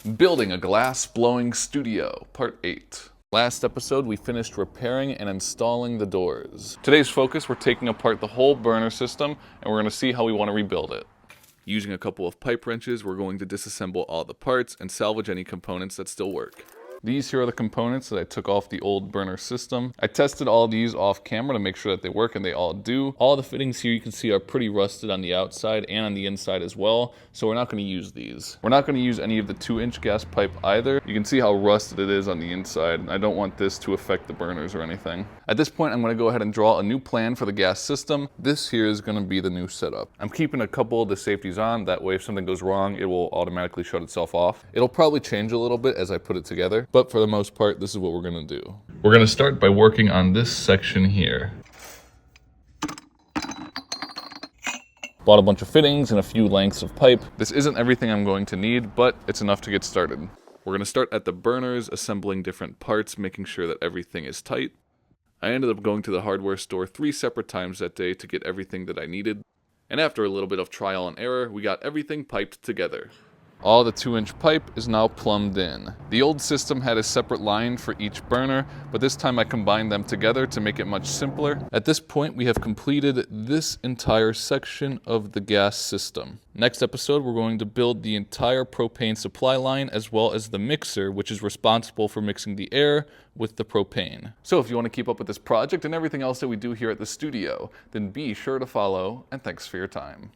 Building a glass blowing studio, part 8. Last episode we finished repairing and installing the doors. Today's focus, we're taking apart the whole burner system and we're going to see how we want to rebuild it. Using a couple of pipe wrenches, we're going to disassemble all the parts and salvage any components that still work. These here are the components that I took off the old burner system. I tested all these off camera to make sure that they work, and they all do. All the fittings here you can see are pretty rusted on the outside and on the inside as well, so we're not going to use these. We're not going to use any of the 2-inch gas pipe either. You can see how rusted it is on the inside. I don't want this to affect the burners or anything. At this point, I'm going to go ahead and draw a new plan for the gas system. This here is going to be the new setup. I'm keeping a couple of the safeties on, that way if something goes wrong, it will automatically shut itself off. It'll probably change a little bit as I put it together, but for the most part, this is what we're going to do. We're going to start by working on this section here. Bought a bunch of fittings and a few lengths of pipe. This isn't everything I'm going to need, but it's enough to get started. We're going to start at the burners, assembling different parts, making sure that everything is tight. I ended up going to the hardware store 3 separate times that day to get everything that I needed. And after a little bit of trial and error, we got everything piped together. All the 2-inch pipe is now plumbed in. The old system had a separate line for each burner, but this time I combined them together to make it much simpler. At this point, we have completed this entire section of the gas system. Next episode, we're going to build the entire propane supply line as well as the mixer, which is responsible for mixing the air with the propane. So if you want to keep up with this project and everything else that we do here at the studio, then be sure to follow, and thanks for your time.